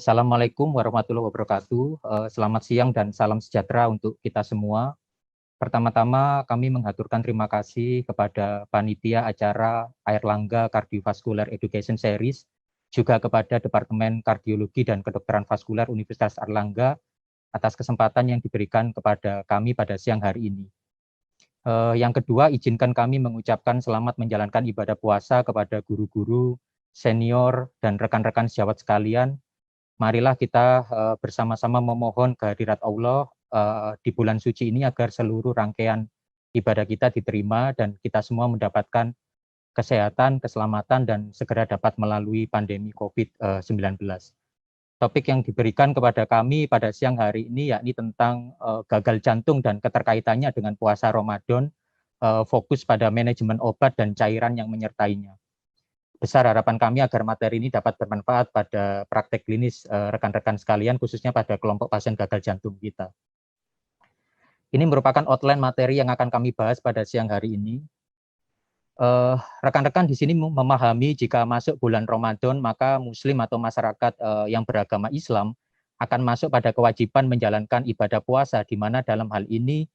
Assalamualaikum warahmatullahi wabarakatuh. Selamat siang dan salam sejahtera untuk kita semua. Pertama-tama kami mengaturkan terima kasih kepada panitia acara Airlangga Cardiovascular Education Series, juga kepada Departemen Kardiologi dan Kedokteran Vaskular Universitas Airlangga atas kesempatan yang diberikan kepada kami pada siang hari ini. Yang kedua, izinkan kami mengucapkan selamat menjalankan ibadah puasa kepada guru-guru, senior, dan rekan-rekan sejawat sekalian. Marilah kita bersama-sama memohon kehadirat Allah di bulan suci ini agar seluruh rangkaian ibadah kita diterima dan kita semua mendapatkan kesehatan, keselamatan, dan segera dapat melalui pandemi COVID-19. Topik yang diberikan kepada kami pada siang hari ini yakni tentang gagal jantung dan keterkaitannya dengan puasa Ramadan, fokus pada manajemen obat dan cairan yang menyertainya. Besar harapan kami agar materi ini dapat bermanfaat pada praktek klinis rekan-rekan sekalian, khususnya pada kelompok pasien gagal jantung kita. Ini merupakan outline materi yang akan kami bahas pada siang hari ini. Rekan-rekan di sini memahami jika masuk bulan Ramadan, maka Muslim atau masyarakat yang beragama Islam akan masuk pada kewajiban menjalankan ibadah puasa, di mana dalam hal ini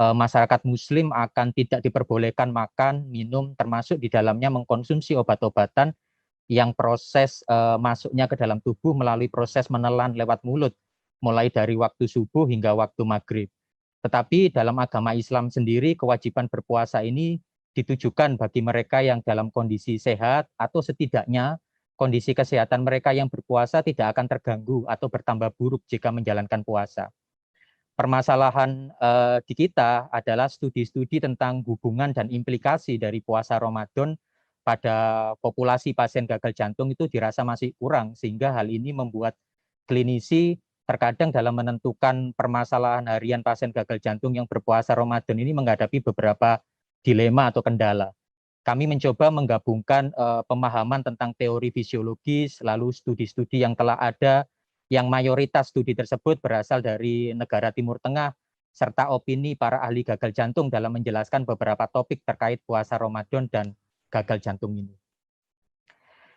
masyarakat Muslim akan tidak diperbolehkan makan, minum, termasuk di dalamnya mengkonsumsi obat-obatan yang proses masuknya ke dalam tubuh melalui proses menelan lewat mulut, mulai dari waktu subuh hingga waktu maghrib. Tetapi dalam agama Islam sendiri, kewajiban berpuasa ini ditujukan bagi mereka yang dalam kondisi sehat atau setidaknya kondisi kesehatan mereka yang berpuasa tidak akan terganggu atau bertambah buruk jika menjalankan puasa. Permasalahan di kita adalah studi-studi tentang hubungan dan implikasi dari puasa Ramadan pada populasi pasien gagal jantung itu dirasa masih kurang, sehingga hal ini membuat klinisi terkadang dalam menentukan permasalahan harian pasien gagal jantung yang berpuasa Ramadan ini menghadapi beberapa dilema atau kendala. Kami mencoba menggabungkan pemahaman tentang teori fisiologis, lalu studi-studi yang telah ada, yang mayoritas studi tersebut berasal dari negara Timur Tengah, serta opini para ahli gagal jantung dalam menjelaskan beberapa topik terkait puasa Ramadan dan gagal jantung ini.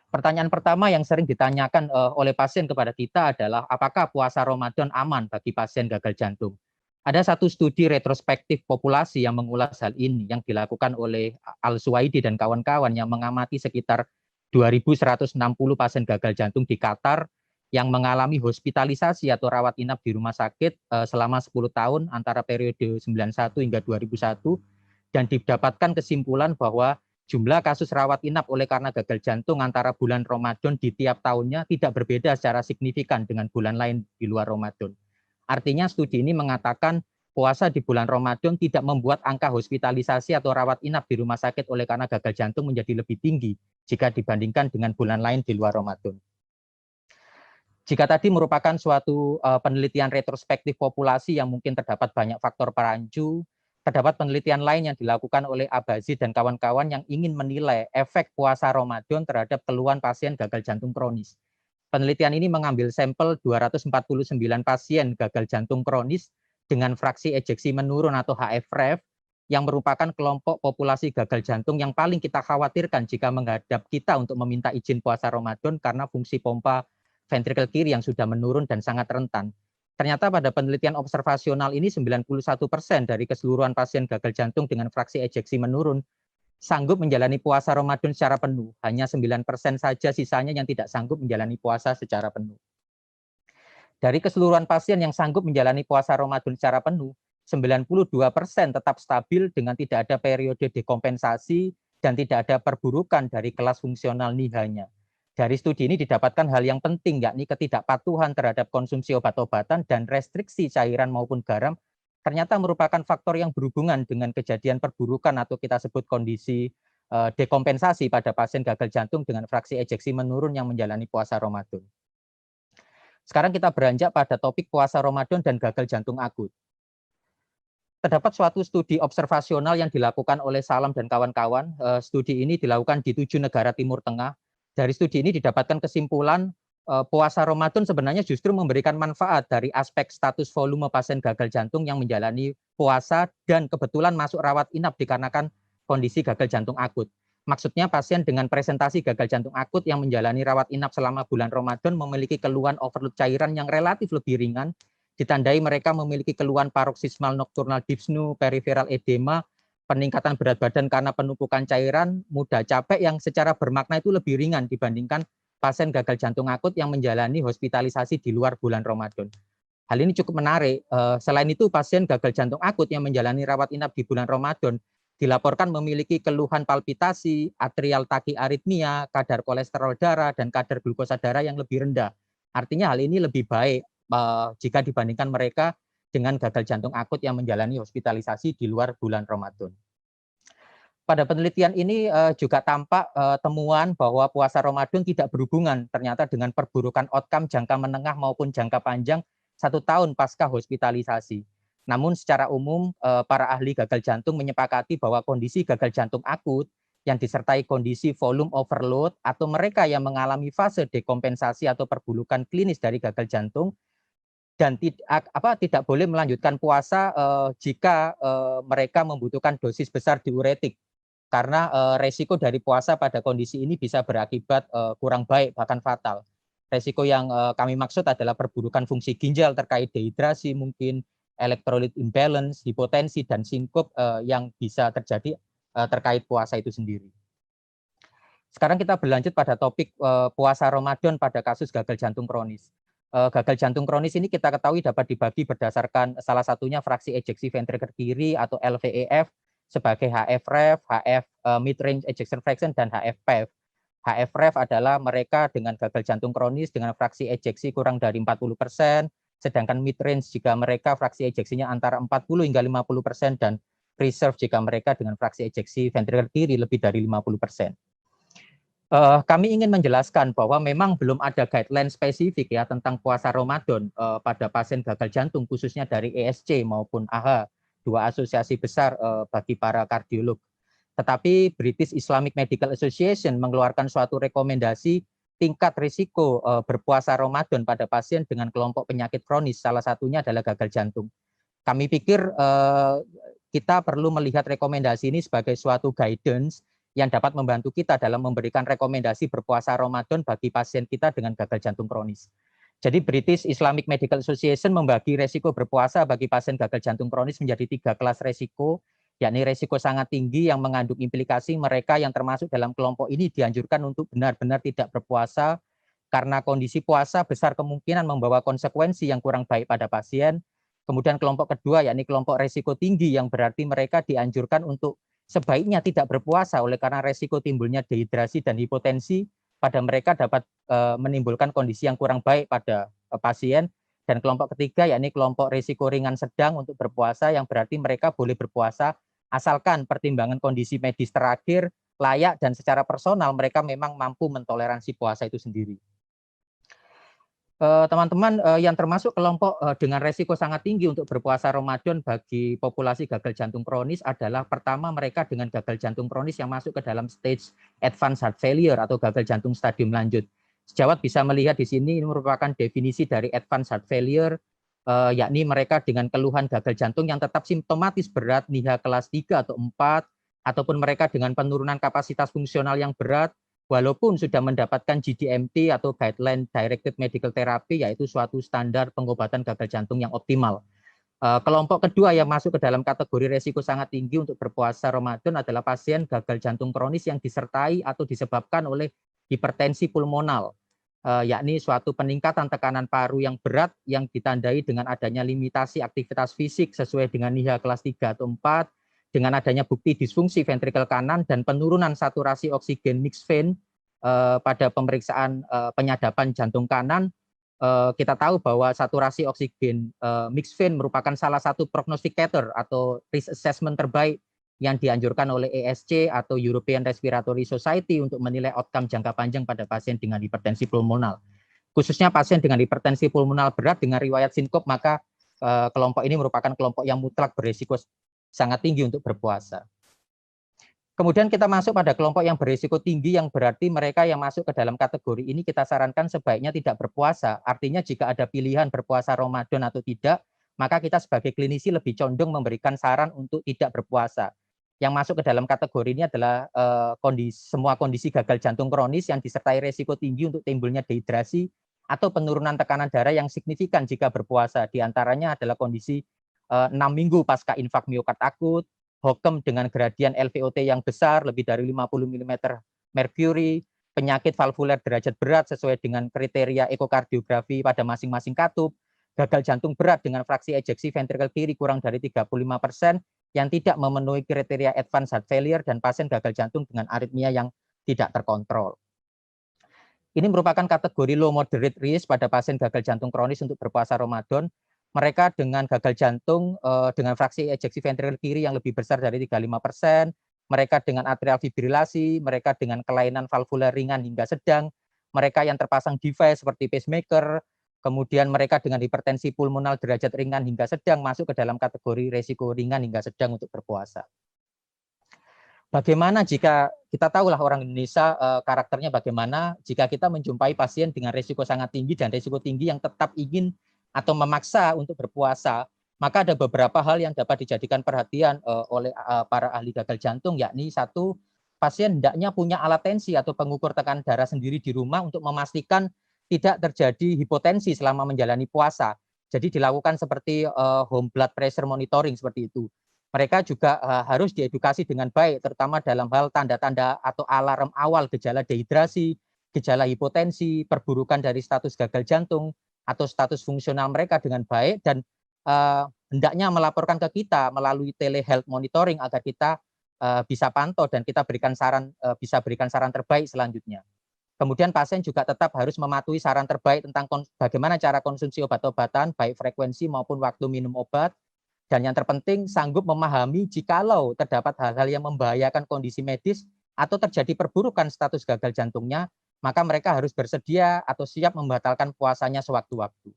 Pertanyaan pertama yang sering ditanyakan oleh pasien kepada kita adalah apakah puasa Ramadan aman bagi pasien gagal jantung? Ada satu studi retrospektif populasi yang mengulas hal ini yang dilakukan oleh Al-Suwaidi dan kawan-kawan yang mengamati sekitar 2.160 pasien gagal jantung di Qatar yang mengalami hospitalisasi atau rawat inap di rumah sakit selama 10 tahun antara periode 91 hingga 2001, dan didapatkan kesimpulan bahwa jumlah kasus rawat inap oleh karena gagal jantung antara bulan Ramadan di tiap tahunnya tidak berbeda secara signifikan dengan bulan lain di luar Ramadan. Artinya studi ini mengatakan puasa di bulan Ramadan tidak membuat angka hospitalisasi atau rawat inap di rumah sakit oleh karena gagal jantung menjadi lebih tinggi jika dibandingkan dengan bulan lain di luar Ramadan. Jika tadi merupakan suatu penelitian retrospektif populasi yang mungkin terdapat banyak faktor perancu, terdapat penelitian lain yang dilakukan oleh Abazi dan kawan-kawan yang ingin menilai efek puasa Ramadan terhadap keluhan pasien gagal jantung kronis. Penelitian ini mengambil sampel 249 pasien gagal jantung kronis dengan fraksi ejeksi menurun atau HFrEF yang merupakan kelompok populasi gagal jantung yang paling kita khawatirkan jika menghadap kita untuk meminta izin puasa Ramadan karena fungsi pompa ventrikel kiri yang sudah menurun dan sangat rentan. Ternyata pada penelitian observasional ini 91% dari keseluruhan pasien gagal jantung dengan fraksi ejeksi menurun sanggup menjalani puasa Ramadan secara penuh. Hanya 9% saja sisanya yang tidak sanggup menjalani puasa secara penuh. Dari keseluruhan pasien yang sanggup menjalani puasa Ramadan secara penuh, 92% tetap stabil dengan tidak ada periode dekompensasi dan tidak ada perburukan dari kelas fungsional nihanya. Dari studi ini didapatkan hal yang penting, yakni ketidakpatuhan terhadap konsumsi obat-obatan dan restriksi cairan maupun garam ternyata merupakan faktor yang berhubungan dengan kejadian perburukan atau kita sebut kondisi dekompensasi pada pasien gagal jantung dengan fraksi ejeksi menurun yang menjalani puasa Ramadan. Sekarang kita beranjak pada topik puasa Ramadan dan gagal jantung akut. Terdapat suatu studi observasional yang dilakukan oleh Salam dan kawan-kawan. Studi ini dilakukan di 7 negara Timur Tengah. Dari studi ini didapatkan kesimpulan puasa Ramadan sebenarnya justru memberikan manfaat dari aspek status volume pasien gagal jantung yang menjalani puasa dan kebetulan masuk rawat inap dikarenakan kondisi gagal jantung akut. Maksudnya pasien dengan presentasi gagal jantung akut yang menjalani rawat inap selama bulan Ramadan memiliki keluhan overload cairan yang relatif lebih ringan, ditandai mereka memiliki keluhan paroksismal nocturnal dyspnea, peripheral edema, peningkatan berat badan karena penumpukan cairan, mudah capek yang secara bermakna itu lebih ringan dibandingkan pasien gagal jantung akut yang menjalani hospitalisasi di luar bulan Ramadan. Hal ini cukup menarik. Selain itu, pasien gagal jantung akut yang menjalani rawat inap di bulan Ramadan dilaporkan memiliki keluhan palpitasi, atrial takiaritmia, kadar kolesterol darah, dan kadar glukosa darah yang lebih rendah. Artinya hal ini lebih baik jika dibandingkan mereka dengan gagal jantung akut yang menjalani hospitalisasi di luar bulan Ramadan. Pada penelitian ini juga tampak temuan bahwa puasa Ramadan tidak berhubungan ternyata dengan perburukan outcome jangka menengah maupun jangka panjang 1 tahun pasca hospitalisasi. Namun secara umum para ahli gagal jantung menyepakati bahwa kondisi gagal jantung akut yang disertai kondisi volume overload atau mereka yang mengalami fase dekompensasi atau perburukan klinis dari gagal jantung dan tidak boleh melanjutkan puasa jika mereka membutuhkan dosis besar diuretik karena resiko dari puasa pada kondisi ini bisa berakibat kurang baik bahkan fatal. Resiko yang kami maksud adalah perburukan fungsi ginjal terkait dehidrasi, mungkin elektrolit imbalance, hipotensi, dan sinkop yang bisa terjadi terkait puasa itu sendiri. Sekarang kita berlanjut pada topik puasa Ramadan pada kasus gagal jantung kronis. Gagal jantung kronis ini kita ketahui dapat dibagi berdasarkan salah satunya fraksi ejeksi ventrikel kiri atau LVEF sebagai HF-ref, HF mid-range ejection fraction, dan HF-PEF. HF-ref adalah mereka dengan gagal jantung kronis dengan fraksi ejeksi kurang dari 40%, sedangkan mid-range jika mereka fraksi ejeksinya antara 40 hingga 50% dan preserve jika mereka dengan fraksi ejeksi ventrikel kiri lebih dari 50%. Kami ingin menjelaskan bahwa memang belum ada guideline spesifik ya tentang puasa Ramadan pada pasien gagal jantung khususnya dari ESC maupun AHA, dua asosiasi besar bagi para kardiolog. Tetapi British Islamic Medical Association mengeluarkan suatu rekomendasi tingkat risiko berpuasa Ramadan pada pasien dengan kelompok penyakit kronis, salah satunya adalah gagal jantung. Kami pikir kita perlu melihat rekomendasi ini sebagai suatu guidance yang dapat membantu kita dalam memberikan rekomendasi berpuasa Ramadan bagi pasien kita dengan gagal jantung kronis. Jadi British Islamic Medical Association membagi resiko berpuasa bagi pasien gagal jantung kronis menjadi 3 kelas resiko, yakni resiko sangat tinggi yang mengandung implikasi mereka yang termasuk dalam kelompok ini dianjurkan untuk benar-benar tidak berpuasa karena kondisi puasa besar kemungkinan membawa konsekuensi yang kurang baik pada pasien. Kemudian kelompok kedua yakni kelompok resiko tinggi yang berarti mereka dianjurkan untuk sebaiknya tidak berpuasa oleh karena resiko timbulnya dehidrasi dan hipotensi pada mereka dapat menimbulkan kondisi yang kurang baik pada pasien. Dan kelompok ketiga yakni kelompok risiko ringan sedang untuk berpuasa yang berarti mereka boleh berpuasa asalkan pertimbangan kondisi medis terakhir layak dan secara personal mereka memang mampu mentoleransi puasa itu sendiri. Teman-teman yang termasuk kelompok dengan resiko sangat tinggi untuk berpuasa Ramadan bagi populasi gagal jantung kronis adalah pertama mereka dengan gagal jantung kronis yang masuk ke dalam stage advanced heart failure atau gagal jantung stadium lanjut. Sejawat bisa melihat di sini ini merupakan definisi dari advanced heart failure, yakni mereka dengan keluhan gagal jantung yang tetap simptomatis berat NIHA kelas 3 atau 4, ataupun mereka dengan penurunan kapasitas fungsional yang berat, walaupun sudah mendapatkan GDMT atau Guideline Directed Medical Therapy, yaitu suatu standar pengobatan gagal jantung yang optimal. Kelompok kedua yang masuk ke dalam kategori resiko sangat tinggi untuk berpuasa Ramadan adalah pasien gagal jantung kronis yang disertai atau disebabkan oleh hipertensi pulmonal, yakni suatu peningkatan tekanan paru yang berat yang ditandai dengan adanya limitasi aktivitas fisik sesuai dengan NIHA kelas 3 atau 4, dengan adanya bukti disfungsi ventrikel kanan dan penurunan saturasi oksigen mixed vein pada pemeriksaan penyadapan jantung kanan, kita tahu bahwa saturasi oksigen mixed vein merupakan salah satu prognosticator atau risk assessment terbaik yang dianjurkan oleh ESC atau European Respiratory Society untuk menilai outcome jangka panjang pada pasien dengan hipertensi pulmonal. Khususnya pasien dengan hipertensi pulmonal berat dengan riwayat sinkop, maka kelompok ini merupakan kelompok yang mutlak berisiko sangat tinggi untuk berpuasa. Kemudian kita masuk pada kelompok yang berisiko tinggi yang berarti mereka yang masuk ke dalam kategori ini kita sarankan sebaiknya tidak berpuasa. Artinya jika ada pilihan berpuasa Ramadan atau tidak, maka kita sebagai klinisi lebih condong memberikan saran untuk tidak berpuasa. Yang masuk ke dalam kategori ini adalah semua kondisi gagal jantung kronis yang disertai resiko tinggi untuk timbulnya dehidrasi atau penurunan tekanan darah yang signifikan jika berpuasa. Di antaranya adalah kondisi 6 minggu pasca infak miokard akut, hokem dengan gradian LVOT yang besar lebih dari 50 mm merkuri, penyakit valvuler derajat berat sesuai dengan kriteria ekokardiografi pada masing-masing katup, gagal jantung berat dengan fraksi ejeksi ventrikel kiri kurang dari 35%, yang tidak memenuhi kriteria advanced heart failure, dan pasien gagal jantung dengan aritmia yang tidak terkontrol. Ini merupakan kategori low moderate risk pada pasien gagal jantung kronis untuk berpuasa Ramadan. Mereka dengan gagal jantung dengan fraksi ejeksi ventrikel kiri yang lebih besar dari 35%, mereka dengan atrial fibrilasi, mereka dengan kelainan valvular ringan hingga sedang, mereka yang terpasang device seperti pacemaker, kemudian mereka dengan hipertensi pulmonal derajat ringan hingga sedang masuk ke dalam kategori resiko ringan hingga sedang untuk berpuasa. Bagaimana jika kita tahulah orang Indonesia karakternya bagaimana jika kita menjumpai pasien dengan risiko sangat tinggi dan risiko tinggi yang tetap ingin atau memaksa untuk berpuasa, maka ada beberapa hal yang dapat dijadikan perhatian oleh para ahli gagal jantung, yakni satu, pasien hendaknya punya alat tensi atau pengukur tekanan darah sendiri di rumah untuk memastikan tidak terjadi hipotensi selama menjalani puasa. Jadi dilakukan seperti home blood pressure monitoring seperti itu. Mereka juga harus diedukasi dengan baik, terutama dalam hal tanda-tanda atau alarm awal gejala dehidrasi, gejala hipotensi, perburukan dari status gagal jantung, atau status fungsional mereka dengan baik, dan hendaknya melaporkan ke kita melalui telehealth monitoring agar kita bisa pantau dan kita bisa berikan saran terbaik selanjutnya. Kemudian pasien juga tetap harus mematuhi saran terbaik tentang bagaimana cara konsumsi obat-obatan, baik frekuensi maupun waktu minum obat. Dan yang terpenting, sanggup memahami jikalau terdapat hal-hal yang membahayakan kondisi medis atau terjadi perburukan status gagal jantungnya, maka mereka harus bersedia atau siap membatalkan puasanya sewaktu-waktu.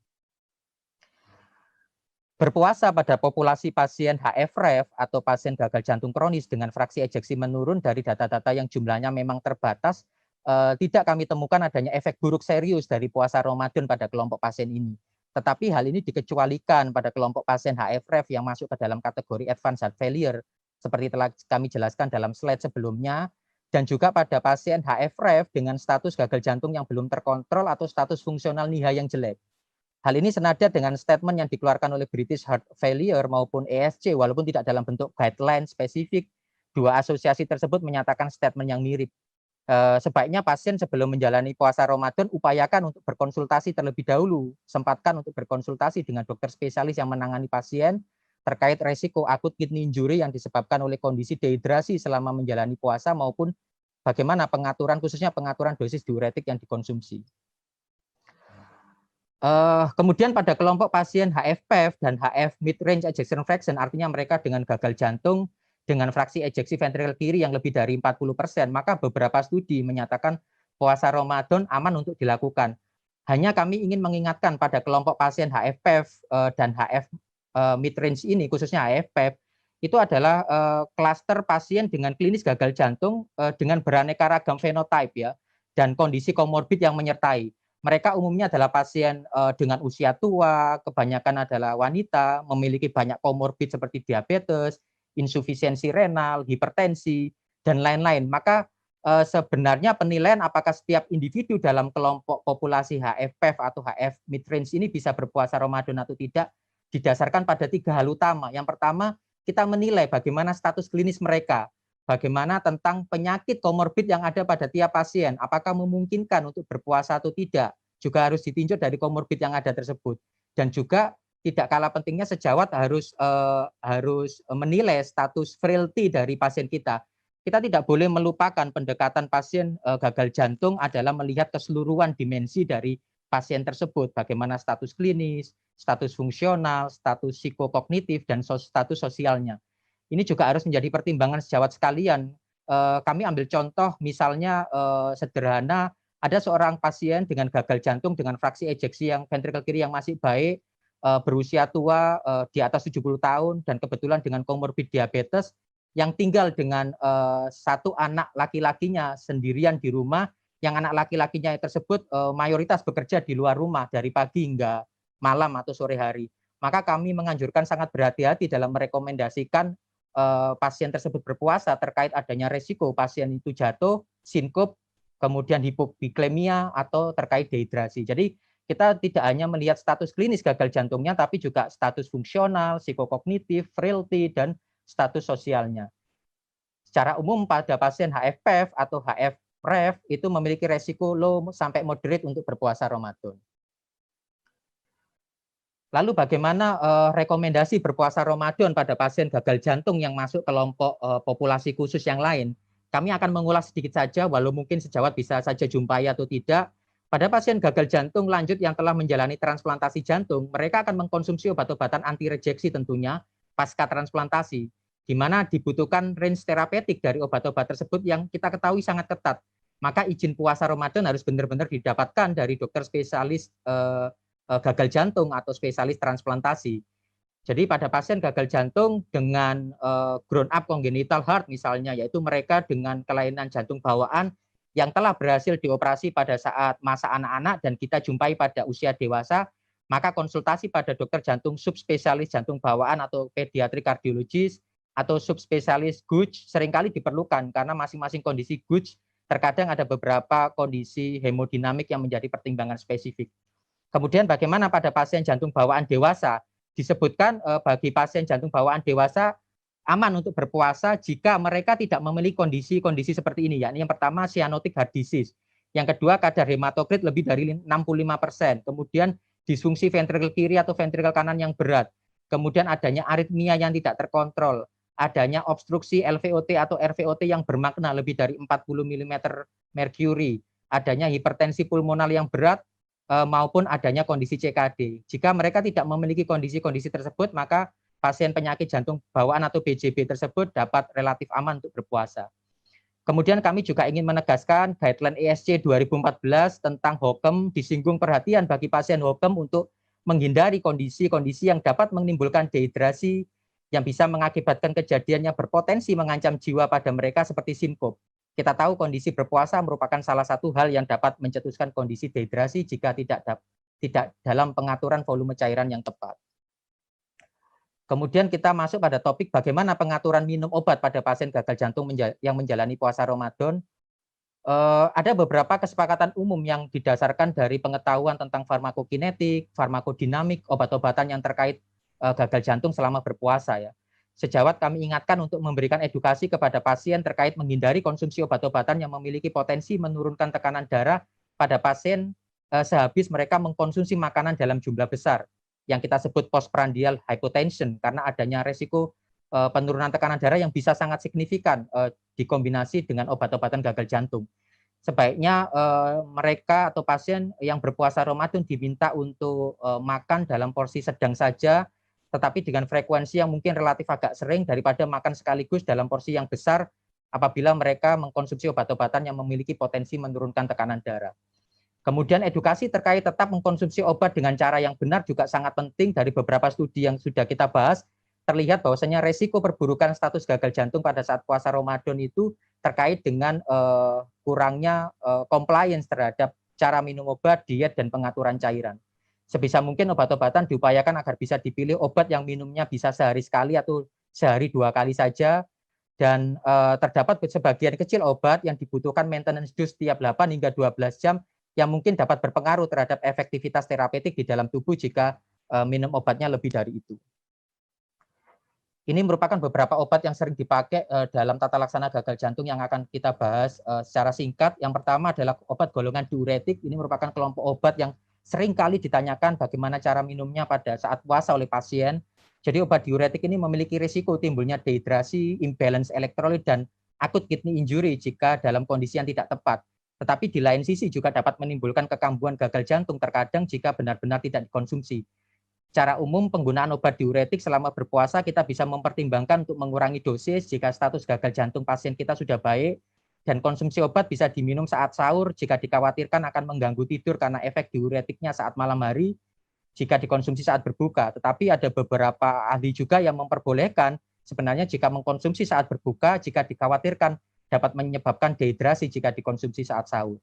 Berpuasa pada populasi pasien HF-ref atau pasien gagal jantung kronis dengan fraksi ejeksi menurun dari data-data yang jumlahnya memang terbatas, tidak kami temukan adanya efek buruk serius dari puasa Ramadan pada kelompok pasien ini. Tetapi hal ini dikecualikan pada kelompok pasien HF-ref yang masuk ke dalam kategori advanced heart failure, seperti telah kami jelaskan dalam slide sebelumnya, dan juga pada pasien HF-ref dengan status gagal jantung yang belum terkontrol atau status fungsional NIHA yang jelek. Hal ini senada dengan statement yang dikeluarkan oleh British Heart Failure maupun ESC, walaupun tidak dalam bentuk guideline spesifik, dua asosiasi tersebut menyatakan statement yang mirip. Sebaiknya pasien sebelum menjalani puasa Ramadan upayakan untuk berkonsultasi terlebih dahulu, sempatkan untuk berkonsultasi dengan dokter spesialis yang menangani pasien terkait resiko akut kidney injury yang disebabkan oleh kondisi dehidrasi selama menjalani puasa maupun bagaimana pengaturan, khususnya pengaturan dosis diuretik yang dikonsumsi. Kemudian pada kelompok pasien HF-PEF dan HF mid-range ejection fraction, artinya mereka dengan gagal jantung dengan fraksi ejeksi ventrikel kiri yang lebih dari 40%, maka beberapa studi menyatakan puasa Ramadan aman untuk dilakukan. Hanya kami ingin mengingatkan pada kelompok pasien HF-PEF dan HF mid-range ini, khususnya HF-PEF, itu adalah klaster pasien dengan klinis gagal jantung dengan beraneka ragam fenotype ya, dan kondisi komorbid yang menyertai. Mereka umumnya adalah pasien dengan usia tua, kebanyakan adalah wanita, memiliki banyak komorbid seperti diabetes, insufisiensi renal, hipertensi, dan lain-lain. Maka sebenarnya penilaian apakah setiap individu dalam kelompok populasi HF-PEF atau HF mid-range ini bisa berpuasa Ramadan atau tidak didasarkan pada 3 hal utama. Yang pertama, kita menilai bagaimana status klinis mereka, bagaimana tentang penyakit komorbid yang ada pada tiap pasien, apakah memungkinkan untuk berpuasa atau tidak, juga harus ditinjau dari komorbid yang ada tersebut. Dan juga tidak kalah pentingnya sejawat harus menilai status frailty dari pasien kita. Kita tidak boleh melupakan pendekatan pasien gagal jantung adalah melihat keseluruhan dimensi dari pasien tersebut, bagaimana status klinis, status fungsional, status psikokognitif, dan status sosialnya. Ini juga harus menjadi pertimbangan sejawat sekalian. Kami ambil contoh misalnya sederhana, ada seorang pasien dengan gagal jantung dengan fraksi ejeksi yang ventrikel kiri yang masih baik, berusia tua di atas 70 tahun dan kebetulan dengan komorbid diabetes yang tinggal dengan satu anak laki-lakinya sendirian di rumah, yang anak laki-lakinya tersebut mayoritas bekerja di luar rumah dari pagi hingga malam atau sore hari. Maka kami menganjurkan sangat berhati-hati dalam merekomendasikan pasien tersebut berpuasa terkait adanya resiko pasien itu jatuh, sinkop, kemudian hipoglikemia atau terkait dehidrasi. Jadi kita tidak hanya melihat status klinis gagal jantungnya, tapi juga status fungsional, psikokognitif, frailty, dan status sosialnya. Secara umum pada pasien HFpEF atau HFrEF itu memiliki resiko low sampai moderate untuk berpuasa Ramadan. Lalu bagaimana rekomendasi berpuasa Ramadan pada pasien gagal jantung yang masuk kelompok populasi khusus yang lain? Kami akan mengulas sedikit saja, walau mungkin sejawat bisa saja jumpai atau tidak. Pada pasien gagal jantung lanjut yang telah menjalani transplantasi jantung, mereka akan mengkonsumsi obat-obatan anti rejeksi tentunya pasca transplantasi, di mana dibutuhkan range terapeutik dari obat-obat tersebut yang kita ketahui sangat ketat. Maka izin puasa Ramadan harus benar-benar didapatkan dari dokter spesialis gagal jantung atau spesialis transplantasi. Jadi pada pasien gagal jantung dengan grown up congenital heart misalnya, yaitu mereka dengan kelainan jantung bawaan yang telah berhasil dioperasi pada saat masa anak-anak dan kita jumpai pada usia dewasa, maka konsultasi pada dokter jantung subspesialis jantung bawaan atau pediatrik kardiologis atau subspesialis GUJ seringkali diperlukan karena masing-masing kondisi GUJ terkadang ada beberapa kondisi hemodinamik yang menjadi pertimbangan spesifik. Kemudian bagaimana pada pasien jantung bawaan dewasa? Disebutkan bagi pasien jantung bawaan dewasa aman untuk berpuasa jika mereka tidak memiliki kondisi-kondisi seperti ini, yakni yang pertama cyanotic heart disease, yang kedua kadar hematokrit lebih dari 65%, kemudian disfungsi ventrikel kiri atau ventrikel kanan yang berat, kemudian adanya aritmia yang tidak terkontrol, adanya obstruksi LVOT atau RVOT yang bermakna lebih dari 40 mm merkuri, adanya hipertensi pulmonal yang berat, maupun adanya kondisi CKD. Jika mereka tidak memiliki kondisi-kondisi tersebut, maka pasien penyakit jantung bawaan atau BJB tersebut dapat relatif aman untuk berpuasa. Kemudian kami juga ingin menegaskan guideline ESC 2014 tentang HOKM disinggung perhatian bagi pasien HOKM untuk menghindari kondisi-kondisi yang dapat menimbulkan dehidrasi yang bisa mengakibatkan kejadian yang berpotensi mengancam jiwa pada mereka seperti sinkop. Kita tahu kondisi berpuasa merupakan salah satu hal yang dapat mencetuskan kondisi dehidrasi jika tidak dalam pengaturan volume cairan yang tepat. Kemudian kita masuk pada topik bagaimana pengaturan minum obat pada pasien gagal jantung yang menjalani puasa Ramadan. Ada beberapa kesepakatan umum yang didasarkan dari pengetahuan tentang farmakokinetik, farmakodinamik, obat-obatan yang terkait gagal jantung selama berpuasa ya. Sejawat kami ingatkan untuk memberikan edukasi kepada pasien terkait menghindari konsumsi obat-obatan yang memiliki potensi menurunkan tekanan darah pada pasien sehabis mereka mengkonsumsi makanan dalam jumlah besar, yang kita sebut postprandial hypotension, karena adanya resiko penurunan tekanan darah yang bisa sangat signifikan dikombinasi dengan obat-obatan gagal jantung. Sebaiknya mereka atau pasien yang berpuasa Ramadan diminta untuk makan dalam porsi sedang saja, tetapi dengan frekuensi yang mungkin relatif agak sering daripada makan sekaligus dalam porsi yang besar apabila mereka mengkonsumsi obat-obatan yang memiliki potensi menurunkan tekanan darah. Kemudian edukasi terkait tetap mengkonsumsi obat dengan cara yang benar juga sangat penting. Dari beberapa studi yang sudah kita bahas, terlihat bahwasanya resiko perburukan status gagal jantung pada saat puasa Ramadan itu terkait dengan kurangnya compliance terhadap cara minum obat, diet, dan pengaturan cairan. Sebisa mungkin obat-obatan diupayakan agar bisa dipilih obat yang minumnya bisa sehari sekali atau sehari 2 kali saja, dan terdapat sebagian kecil obat yang dibutuhkan maintenance dose setiap 8 hingga 12 jam yang mungkin dapat berpengaruh terhadap efektivitas terapeutik di dalam tubuh jika minum obatnya lebih dari itu. Ini merupakan beberapa obat yang sering dipakai dalam tata laksana gagal jantung yang akan kita bahas secara singkat. Yang pertama adalah obat golongan diuretik. Ini merupakan kelompok obat yang sering kali ditanyakan bagaimana cara minumnya pada saat puasa oleh pasien. Jadi obat diuretik ini memiliki risiko timbulnya dehidrasi, imbalance elektrolit, dan akut kidney injury jika dalam kondisi yang tidak tepat. Tetapi di lain sisi juga dapat menimbulkan kekambuhan gagal jantung terkadang jika benar-benar tidak dikonsumsi. Secara umum penggunaan obat diuretik selama berpuasa kita bisa mempertimbangkan untuk mengurangi dosis jika status gagal jantung pasien kita sudah baik, dan konsumsi obat bisa diminum saat sahur jika dikhawatirkan akan mengganggu tidur karena efek diuretiknya saat malam hari, jika dikonsumsi saat berbuka. Tetapi ada beberapa ahli juga yang memperbolehkan sebenarnya jika mengkonsumsi saat berbuka jika dikhawatirkan dapat menyebabkan dehidrasi jika dikonsumsi saat sahur.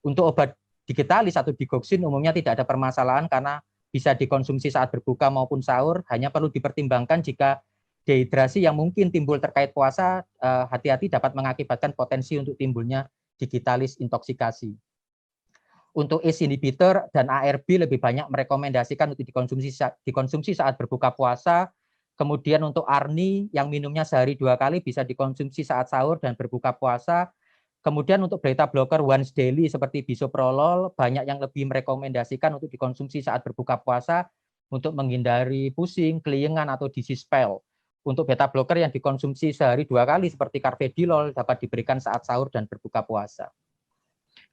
Untuk obat digitalis atau digoxin umumnya tidak ada permasalahan karena bisa dikonsumsi saat berbuka maupun sahur, hanya perlu dipertimbangkan jika dehidrasi yang mungkin timbul terkait puasa, hati-hati dapat mengakibatkan potensi untuk timbulnya digitalis intoksikasi. Untuk ACE inhibitor dan ARB lebih banyak merekomendasikan untuk dikonsumsi saat berbuka puasa. Kemudian untuk ARNI yang minumnya sehari 2 kali bisa dikonsumsi saat sahur dan berbuka puasa. Kemudian untuk beta blocker once daily seperti bisoprolol, banyak yang lebih merekomendasikan untuk dikonsumsi saat berbuka puasa untuk menghindari pusing, keliengan, atau disease spell. Untuk beta blocker yang dikonsumsi sehari 2 kali seperti carvedilol dapat diberikan saat sahur dan berbuka puasa.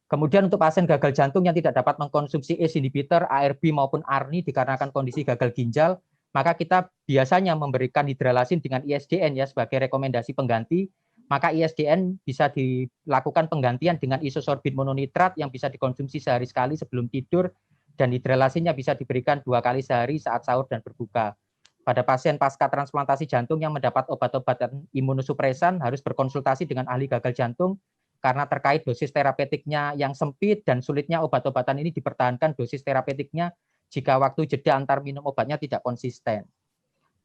Kemudian untuk pasien gagal jantung yang tidak dapat mengkonsumsi ACE inhibitor, ARB maupun ARNI dikarenakan kondisi gagal ginjal, maka kita biasanya memberikan hidralazin dengan ISDN ya sebagai rekomendasi pengganti. Maka ISDN bisa dilakukan penggantian dengan isosorbit mononitrat yang bisa dikonsumsi sehari sekali sebelum tidur, dan hidralazinnya bisa diberikan 2 kali sehari saat sahur dan berbuka. Pada pasien pasca transplantasi jantung yang mendapat obat-obatan imunosupresan harus berkonsultasi dengan ahli gagal jantung karena terkait dosis terapeutiknya yang sempit dan sulitnya obat-obatan ini dipertahankan dosis terapeutiknya jika waktu jeda antar minum obatnya tidak konsisten.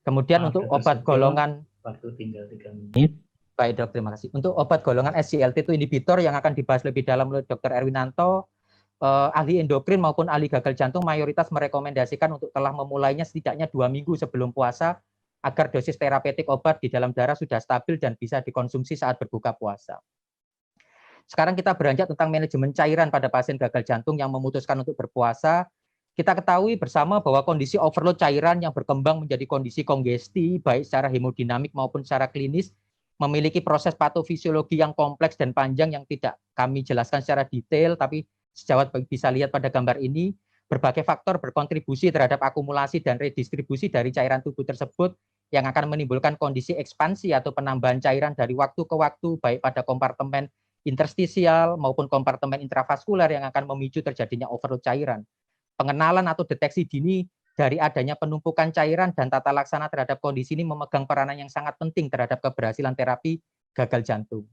Kemudian untuk obat golongan waktu tinggal 3 menit. Baik dok, terima kasih. Untuk obat golongan SGLT2 inhibitor yang akan dibahas lebih dalam oleh Dr. Erwinanto, ahli endokrin maupun ahli gagal jantung mayoritas merekomendasikan untuk telah memulainya setidaknya 2 minggu sebelum puasa agar dosis terapeutik obat di dalam darah sudah stabil dan bisa dikonsumsi saat berbuka puasa. Sekarang kita beranjak tentang manajemen cairan pada pasien gagal jantung yang memutuskan untuk berpuasa. Kita ketahui bersama bahwa kondisi overload cairan yang berkembang menjadi kondisi kongesti, baik secara hemodinamik maupun secara klinis, memiliki proses patofisiologi yang kompleks dan panjang yang tidak kami jelaskan secara detail, tapi sejawat bisa lihat pada gambar ini, berbagai faktor berkontribusi terhadap akumulasi dan redistribusi dari cairan tubuh tersebut yang akan menimbulkan kondisi ekspansi atau penambahan cairan dari waktu ke waktu, baik pada kompartemen interstisial maupun kompartemen intravaskular yang akan memicu terjadinya overload cairan. Pengenalan atau deteksi dini dari adanya penumpukan cairan dan tata laksana terhadap kondisi ini memegang peranan yang sangat penting terhadap keberhasilan terapi gagal jantung.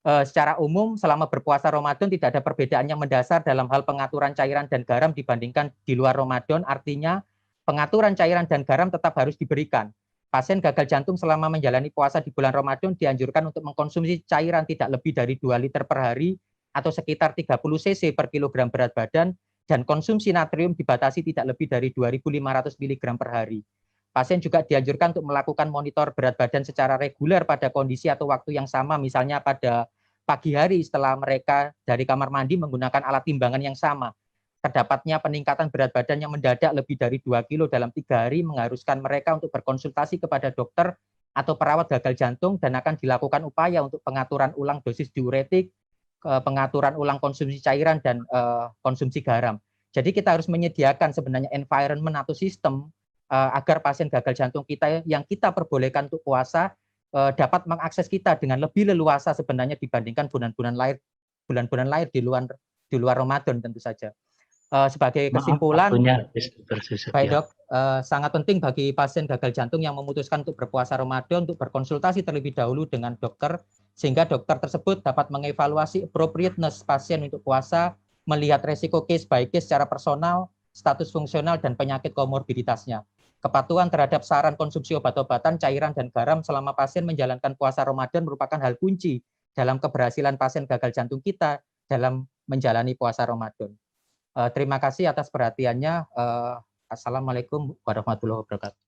Secara umum, selama berpuasa Ramadan tidak ada perbedaan yang mendasar dalam hal pengaturan cairan dan garam dibandingkan di luar Ramadan, artinya pengaturan cairan dan garam tetap harus diberikan. Pasien gagal jantung selama menjalani puasa di bulan Ramadan dianjurkan untuk mengkonsumsi cairan tidak lebih dari 2 liter per hari atau sekitar 30 cc per kilogram berat badan, dan konsumsi natrium dibatasi tidak lebih dari 2.500 mg per hari. Pasien juga dianjurkan untuk melakukan monitor berat badan secara reguler pada kondisi atau waktu yang sama, misalnya pada pagi hari setelah mereka dari kamar mandi menggunakan alat timbangan yang sama. Terdapatnya peningkatan berat badan yang mendadak lebih dari 2 kilo dalam 3 hari mengharuskan mereka untuk berkonsultasi kepada dokter atau perawat gagal jantung dan akan dilakukan upaya untuk pengaturan ulang dosis diuretik, pengaturan ulang konsumsi cairan, dan konsumsi garam. Jadi kita harus menyediakan sebenarnya environment atau sistem agar pasien gagal jantung kita yang kita perbolehkan untuk puasa dapat mengakses kita dengan lebih leluasa sebenarnya dibandingkan bulan-bulan lain di luar Ramadan tentu saja. Sebagai kesimpulan, baik dok, sangat penting bagi pasien gagal jantung yang memutuskan untuk berpuasa Ramadan untuk berkonsultasi terlebih dahulu dengan dokter, sehingga dokter tersebut dapat mengevaluasi appropriateness pasien untuk puasa, melihat resiko case by case secara personal, status fungsional, dan penyakit komorbiditasnya. Kepatuhan terhadap saran konsumsi obat-obatan, cairan, dan garam selama pasien menjalankan puasa Ramadan merupakan hal kunci dalam keberhasilan pasien gagal jantung kita dalam menjalani puasa Ramadan. Terima kasih atas perhatiannya. Assalamualaikum warahmatullahi wabarakatuh.